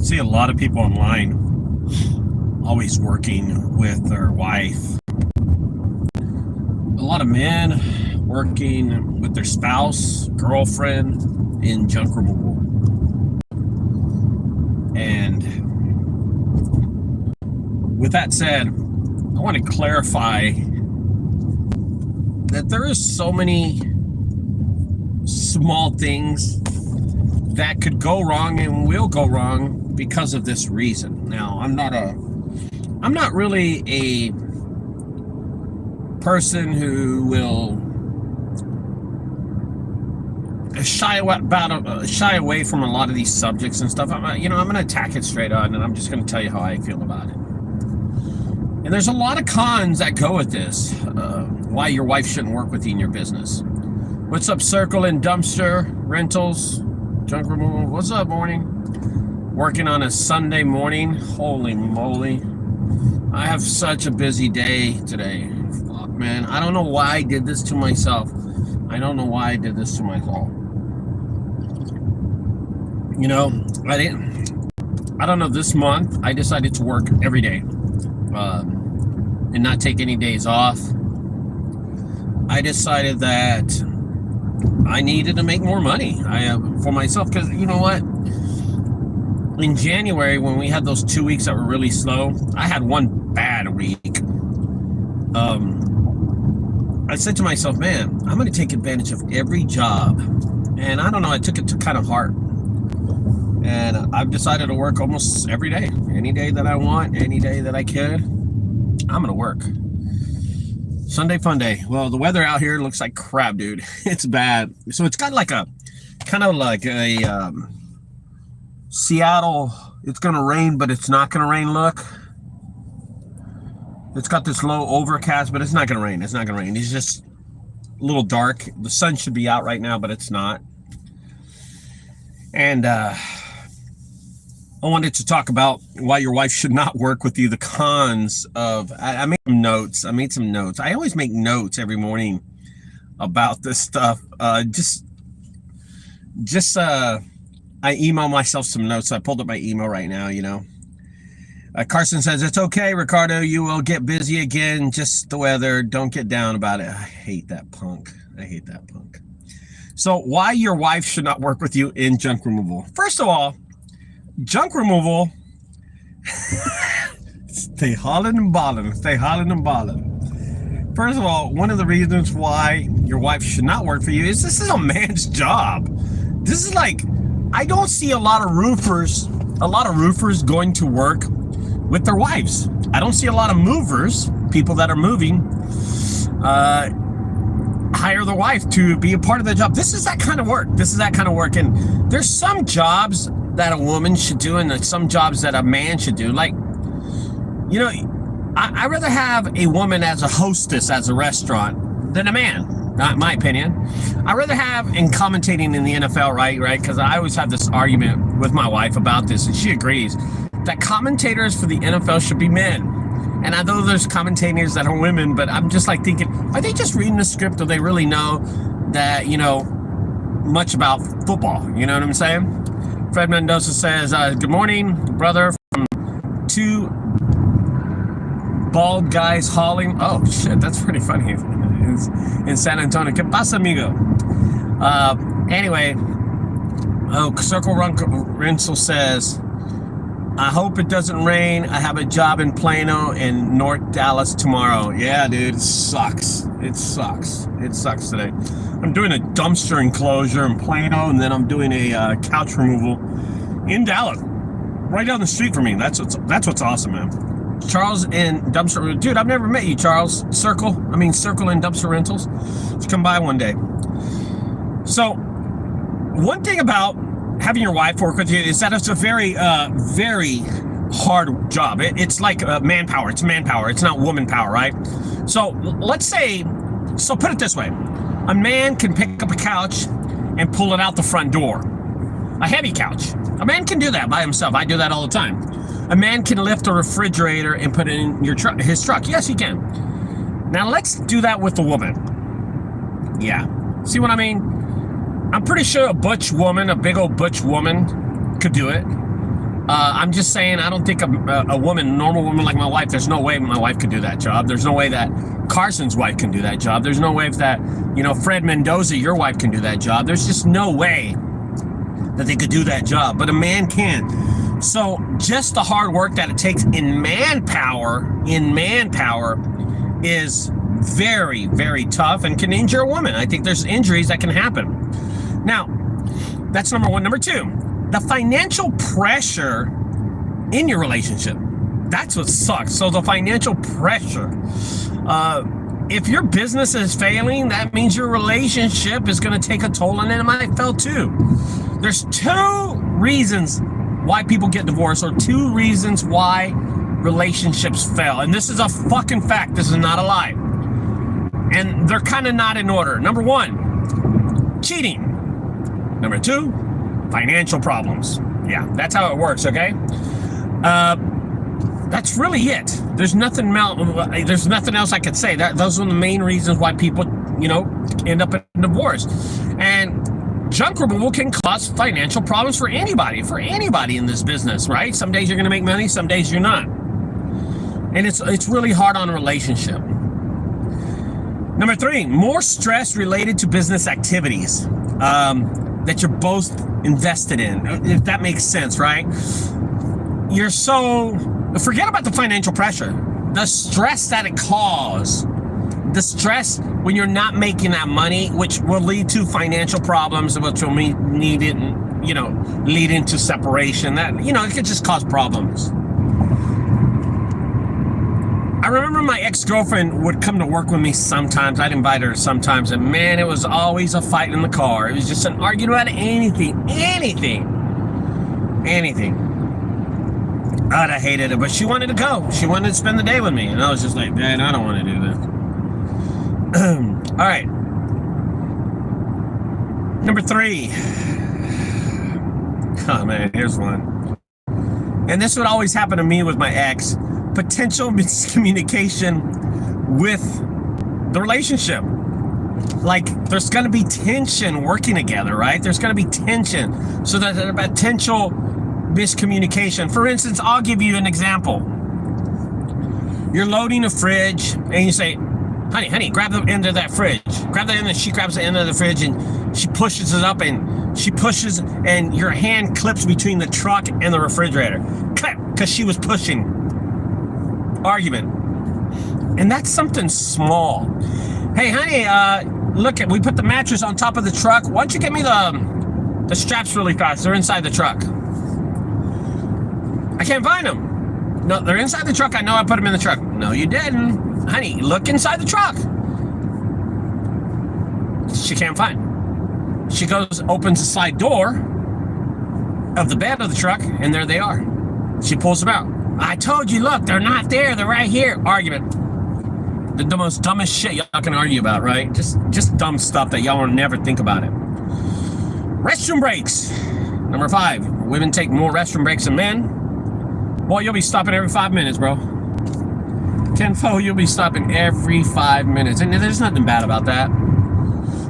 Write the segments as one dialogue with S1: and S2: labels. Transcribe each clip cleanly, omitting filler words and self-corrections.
S1: see a lot of people online always working with their wife. A lot of men working with their spouse, girlfriend in junk removal. And with that said, I want to clarify that there is so many small things that could go wrong and will go wrong because of this reason. Now, I'm not really a person who will shy away from a lot of these subjects and stuff. I'm going to attack it straight on, and I'm just going to tell you how I feel about it. And there's a lot of cons that go with this. Why your wife shouldn't work with you in your business. What's up, Circle and Dumpster Rentals, Junk Removal? What's up, morning? Working on a Sunday morning. Holy moly. I have such a busy day today. Fuck, man. I don't know why I did this to myself. I don't know why I did this to myself. You know, I don't know, this month, I decided to work every day and not take any days off. I decided that I needed to make more money for myself, because you know what? In January, when we had those 2 weeks that were really slow, I had one bad week. I said to myself, man, I'm going to take advantage of every job. And I don't know, I took it to kind of heart. And I've decided to work almost every day. Any day that I want, any day that I could, I'm going to work. Sunday fun day. Well, the weather out here looks like crap, dude. It's bad. So it's got like a, kind of like a Seattle, it's going to rain, but it's not going to rain look. It's got this low overcast, but it's not going to rain. It's not going to rain. It's just a little dark. The sun should be out right now, but it's not. And I wanted to talk about why your wife should not work with you. The cons of, I made some notes. I always make notes every morning about this stuff. I email myself some notes. I pulled up my email right now, you know. Carson says, it's okay, Ricardo. You will get busy again. Just the weather. Don't get down about it. I hate that punk. I hate that punk. So why your wife should not work with you in junk removal. First of all, junk removal, stay hollering and balling. Stay hollering and balling. First of all, one of the reasons why your wife should not work for you is this is a man's job. This is like, I don't see a lot of roofers going to work with their wives. I don't see a lot of movers, people that are moving, hire their wife to be a part of the job. This is that kind of work. And there's some jobs that a woman should do and some jobs that a man should do. Like, you know, I'd rather have a woman as a hostess as a restaurant than a man, not my opinion. I'd rather have, in commentating in the NFL, right? Because I always have this argument with my wife about this, and she agrees that commentators for the NFL should be men. And I know there's commentators that are women, but I'm just like thinking, are they just reading the script, or they really know that, you know, much about football? You know what I'm saying? Fred Mendoza says, good morning, brother, from two bald guys hauling. Oh, shit, that's pretty funny. In San Antonio. ¿Qué pasa, amigo? Anyway, Circle Rental says, I hope it doesn't rain. I have a job in Plano and North Dallas tomorrow. Yeah, dude, it sucks. It sucks today. I'm doing a dumpster enclosure in Plano, and then I'm doing a couch removal in Dallas, right down the street from me. That's what's awesome, man. Charles and Dumpster, dude, I've never met you, Charles. Circle and Dumpster Rentals. Just come by one day. So, one thing about having your wife work with you is that it's a very, very hard job. It's like manpower. It's manpower. It's not woman power, right? So let's say, put it this way. A man can pick up a couch and pull it out the front door. A heavy couch. A man can do that by himself. I do that all the time. A man can lift a refrigerator and put it in his truck. Yes, he can. Now let's do that with a woman. Yeah. See what I mean? I'm pretty sure a butch woman, a big old butch woman, could do it. I'm just saying, I don't think a normal woman like my wife, there's no way my wife could do that job. There's no way that Carson's wife can do that job. There's no way that, Fred Mendoza, your wife, can do that job. There's just no way that they could do that job, but a man can. So just the hard work that it takes in manpower is very, very tough and can injure a woman. I think there's injuries that can happen. Now, that's number one. Number two, the financial pressure in your relationship. That's what sucks. So the financial pressure. If your business is failing, that means your relationship is going to take a toll on it. It might fail too. There's two reasons why people get divorced, or two reasons why relationships fail. And this is a fucking fact. This is not a lie. And they're kind of not in order. Number one, cheating. Number two, financial problems. Yeah, that's how it works, okay? That's really it. There's nothing else I could say. Those are the main reasons why people, end up in divorce. And junk removal can cause financial problems for anybody in this business, right? Some days you're going to make money, some days you're not. And it's really hard on a relationship. Number three, more stress related to business activities that you're both invested in, if that makes sense, right? Forget about the financial pressure. The stress that it causes, the stress when you're not making that money, which will lead to financial problems, which will lead into separation. That, it could just cause problems. I remember my ex-girlfriend would come to work with me sometimes. I'd invite her sometimes, and man, it was always a fight in the car. It was just an argument about anything. God, I hated it, but she wanted to go. She wanted to spend the day with me, and I was just like, man, I don't want to do this. All right. Number three. Oh, man, here's one. And this would always happen to me with my ex. Potential miscommunication with the relationship. Like, there's going to be tension working together, right? There's going to be tension. So there's a potential miscommunication. For instance, I'll give you an example. You're loading a fridge and you say, honey, grab the end of that fridge. Grab the end, and she grabs the end of the fridge and she pushes it up, and she pushes, and your hand clips between the truck and the refrigerator. Clip, because she was pushing. Argument. And that's something small. Hey, honey, look, we put the mattress on top of the truck. Why don't you get me the straps really fast? They're inside the truck. I can't find them. No, they're inside the truck. I know I put them in the truck. No, you didn't. Honey, look inside the truck. She can't find them. She goes, opens the side door of the bed of the truck, and there they are. She pulls them out. I told you, look, they're not there. They're right here. Argument. The most dumbest shit y'all can argue about, right? Just dumb stuff that y'all will never think about it. Restroom breaks. Number 5. Women take more restroom breaks than men. Boy, you'll be stopping every 5 minutes, bro. Tenfold, you'll be stopping every 5 minutes. And there's nothing bad about that.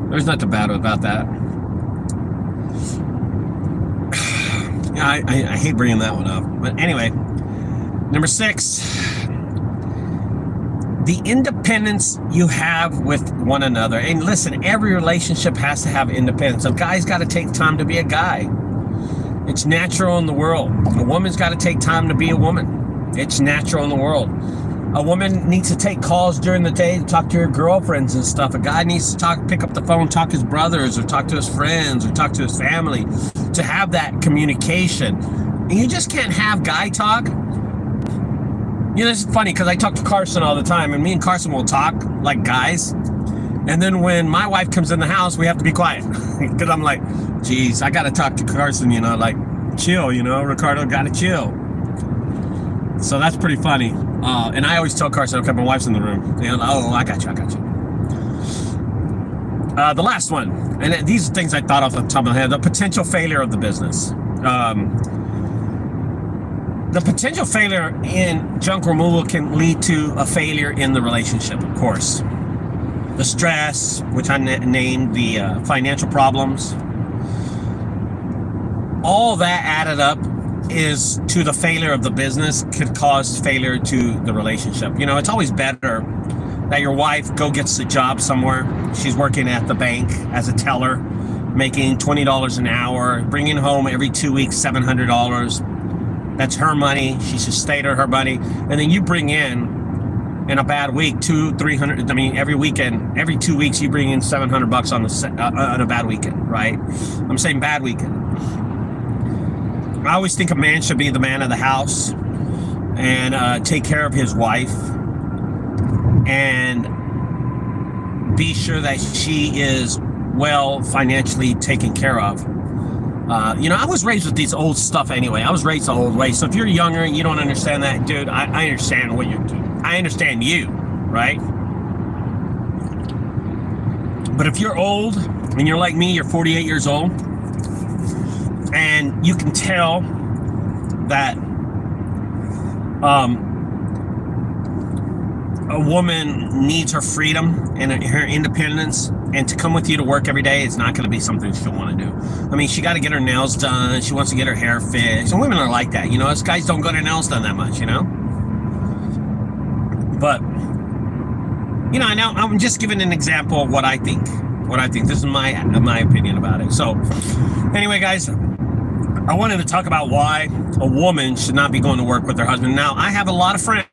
S1: There's nothing bad about that. I hate bringing that one up. But anyway, number 6. The independence you have with one another. And listen, every relationship has to have independence. A guy's got to take time to be a guy. It's natural in the world. A woman's got to take time to be a woman. It's natural in the world. A woman needs to take calls during the day to talk to her girlfriends and stuff. A guy needs to pick up the phone, talk to his brothers, or talk to his friends, or talk to his family, to have that communication. And you just can't have guy talk. This is funny because I talk to Carson all the time, and me and Carson will talk like guys. And then when my wife comes in the house, we have to be quiet because I'm like, geez, I got to talk to Carson, like chill, Ricardo, got to chill. So that's pretty funny. And I always tell Carson, okay, my wife's in the room. I got you. The last one, and these are things I thought off the top of my head, the potential failure of the business. The potential failure in junk removal can lead to a failure in the relationship, of course. The stress, which I named, the financial problems, all that added up is to the failure of the business could cause failure to the relationship. You know, it's always better that your wife go gets a job somewhere. She's working at the bank as a teller, making $20 an hour, bringing home every 2 weeks $700. That's her money. She should stay to her money. And then you bring in a bad week, 200-300. I mean, every weekend, every 2 weeks, you bring in $700 on a bad weekend, right? I'm saying bad weekend. I always think a man should be the man of the house and take care of his wife and be sure that she is well financially taken care of. You know, I was raised with these old stuff anyway. I was raised the old way. So if you're younger and you don't understand that, dude, I understand what you're doing. I understand you, right? But if you're old and you're like me, you're 48 years old, and you can tell that a woman needs her freedom and her independence, and to come with you to work every day is not going to be something she'll want to do. I mean, she got to get her nails done. She wants to get her hair fixed. And women are like that, you know. Us guys don't get our nails done that much, you know. But, you know, I'm just giving an example of what I think. This is my opinion about it. So, anyway, guys, I wanted to talk about why a woman should not be going to work with her husband. Now, I have a lot of friends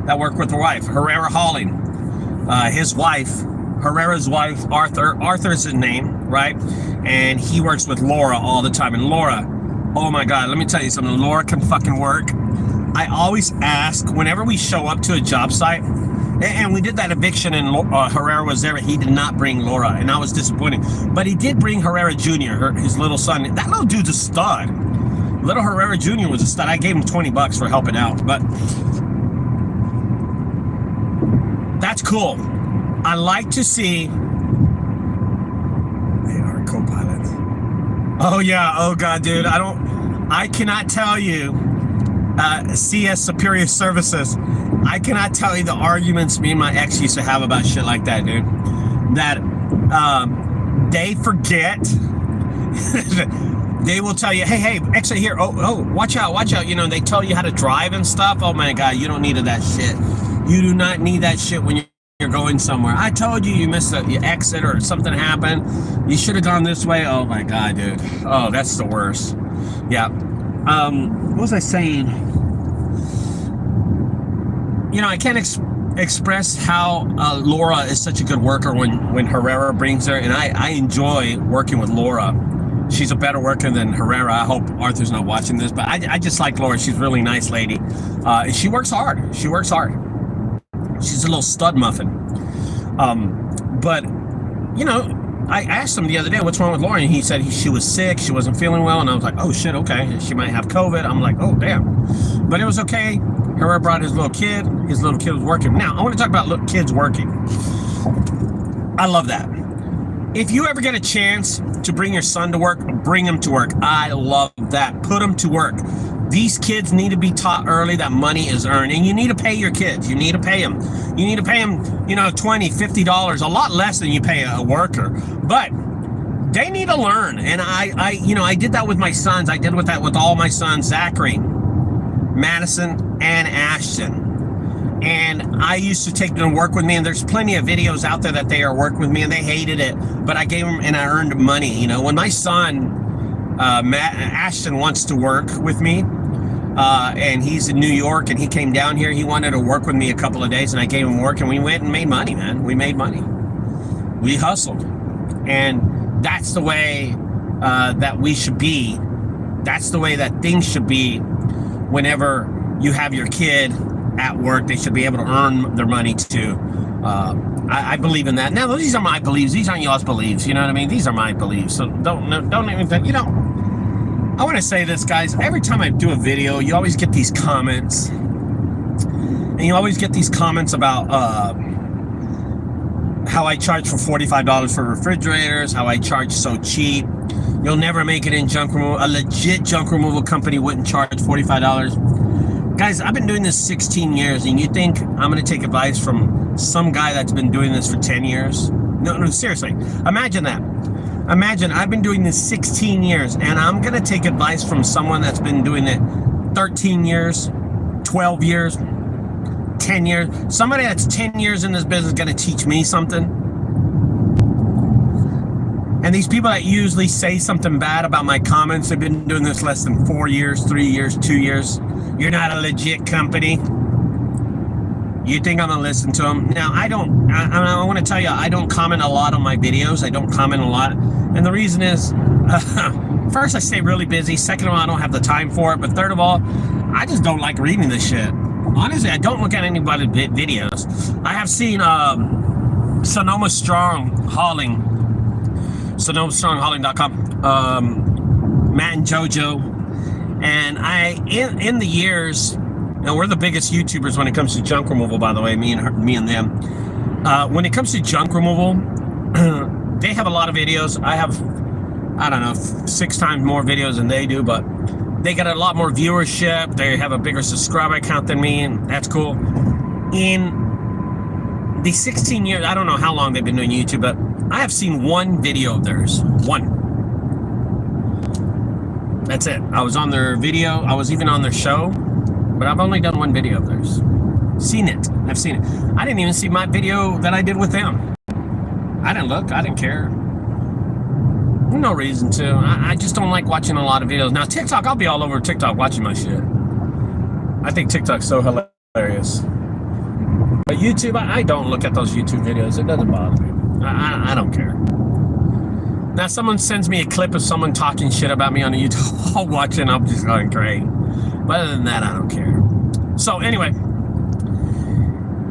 S1: that work with their wife. Herrera Hauling, his wife, Herrera's wife, Arthur's his name, right? And he works with Laura all the time. And Laura, oh my God, let me tell you something. Laura can fucking work. I always ask whenever we show up to a job site, and we did that eviction and Herrera was there. He did not bring Laura, and I was disappointed. But he did bring Herrera Jr., his little son. That little dude's a stud. Little Herrera Jr. was a stud. I gave him $20 for helping out, but that's cool. I like to see. They are Copilots. Oh yeah. Oh God, dude. I cannot tell you. CS Superior Services. I cannot tell you the arguments me and my ex used to have about shit like that, dude. That they forget. They will tell you, hey, exit here. Oh, watch out. You know, they tell you how to drive and stuff. Oh my God, you don't need that shit. You do not need that shit when you're going somewhere. I told you missed your exit or something happened. You should have gone this way. Oh my God, dude. Oh, that's the worst. Yeah. What was I saying? You know, I can't express how Laura is such a good worker when Herrera brings her, and I enjoy working with Laura. She's a better worker than Herrera. I hope Arthur's not watching this, but I just like Laura. She's a really nice lady, and she works hard. She's a little stud muffin. But you know, I asked him the other day, what's wrong with Laura? And he said she was sick, she wasn't feeling well, and I was like, oh shit, okay, she might have COVID. I'm like, oh damn. But it was okay. Herrera brought his little kid was working. Now, I want to talk about little kids working. I love that. If you ever get a chance to bring your son to work, bring him to work. I love that. Put him to work. These kids need to be taught early that money is earned, and you need to pay your kids. You need to pay them. You need to pay them, you know, $20, $50, a lot less than you pay a worker. But they need to learn. And I did that with my sons. I did that with all my sons, Zachary, Madison, and Ashton. And I used to take them to work with me, and there's plenty of videos out there that they are working with me, and they hated it, but I gave them and I earned money. You know, when my son, Ashton, wants to work with me, and he's in New York, and he came down here, he wanted to work with me a couple of days, and I gave him work, and we went and made money, man. We made money. We hustled. And that's the way that we should be. That's the way that things should be whenever you have your kid at work. They should be able to earn their money too. I believe in that. Now, these are my beliefs. These aren't y'all's beliefs. You know what I mean? These are my beliefs. So don't even think, you know, I want to say this, guys. Every time I do a video, you always get these comments. And you always get these comments about how I charge for $45 for refrigerators, how I charge so cheap. You'll never make it in junk removal. A legit junk removal company wouldn't charge $45. Guys, I've been doing this 16 years, and you think I'm going to take advice from some guy that's been doing this for 10 years? No, seriously. Imagine that. Imagine, I've been doing this 16 years, and I'm going to take advice from someone that's been doing it 13 years, 12 years, 10 years. Somebody that's 10 years in this business is going to teach me something. And these people that usually say something bad about my comments, they've been doing this less than 4 years, 3 years, 2 years. You're not a legit company. You think I'm gonna listen to them? Now, I want to tell you, I don't comment a lot on my videos. I don't comment a lot. And the reason is, first, I stay really busy. Second of all, I don't have the time for it. But third of all, I just don't like reading this shit. Honestly, I don't look at anybody's videos. I have seen Sonoma Strong Hauling, SonomaStrongHauling.com, Matt and JoJo. And in the years, now we're the biggest YouTubers when it comes to junk removal, by the way, me and them. When it comes to junk removal, they have a lot of videos. I have, I don't know, 6 times more videos than they do, but they got a lot more viewership. They have a bigger subscriber count than me, and that's cool. In the 16 years, I don't know how long they've been doing YouTube, but I have seen one video of theirs. One. That's it. I was on their video. I was even on their show, but I've only done one video of theirs. Seen it. I've seen it. I didn't even see my video that I did with them. I didn't look. I didn't care. No reason to. I just don't like watching a lot of videos. Now, TikTok, I'll be all over TikTok watching my shit. I think TikTok's so hilarious. But YouTube, I don't look at those YouTube videos. It doesn't bother me. I don't care. Now, someone sends me a clip of someone talking shit about me on YouTube. I'll watch it and I'm just going great. But other than that, I don't care. So anyway,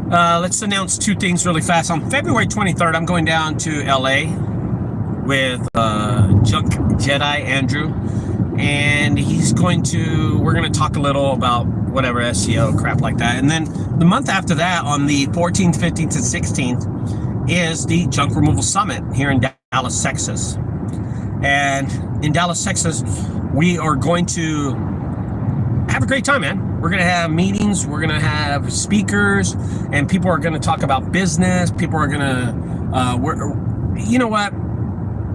S1: let's announce 2 things really fast. On February 23rd, I'm going down to LA with Junk Jedi Andrew. And we're going to talk a little about whatever SEO crap like that. And then the month after that, on the 14th, 15th, and 16th, is the Junk Removal Summit here in Dallas, Texas. And in Dallas, Texas, we are going to have a great time, man. We're going to have meetings. We're going to have speakers, and people are going to talk about business. People are going to, you know what?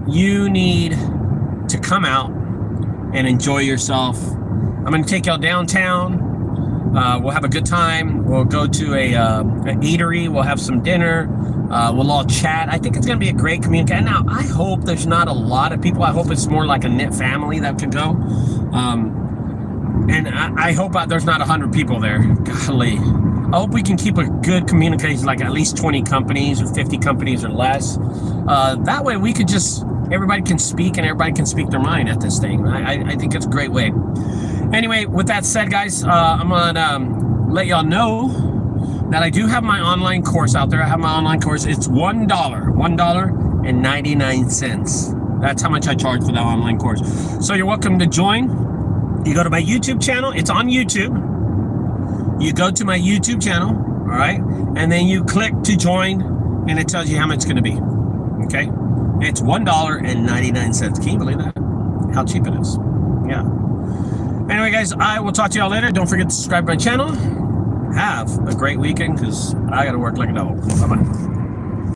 S1: You need to come out and enjoy yourself. I'm going to take y'all downtown. We'll have a good time. We'll go to an eatery. We'll have some dinner. We'll all chat. I think it's going to be a great communication. Now, I hope there's not a lot of people. I hope it's more like a knit family that could go. And I hope there's not 100 people there. Golly. I hope we can keep a good communication, like at least 20 companies or 50 companies or less. That way we could everybody can speak and everybody can speak their mind at this thing. I think it's a great way. Anyway, with that said, guys, I'm going to let y'all know that I do have my online course out there. I have my online course. It's $1.99. That's how much I charge for that online course. So you're welcome to join. You go to my YouTube channel. It's on YouTube. You go to my YouTube channel, all right? And then you click to join, and it tells you how much it's going to be, okay? It's $1.99. Can you believe that? How cheap it is. Yeah. Anyway, guys, I will talk to y'all later. Don't forget to subscribe to my channel. Have a great weekend, because I got to work like a devil. Bye-bye.